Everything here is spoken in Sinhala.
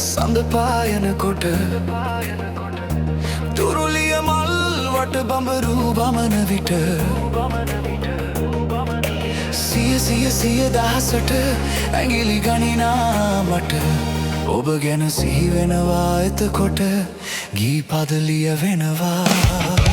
සඳ පායන කොට තුරුලිය මල් වට බඹරු බමන විට සිය දහසට ඇඟිලි ගණිනා මට ඔබ ගැන සිහි වෙනවා එතකොට ගී පද ලිය වෙනවා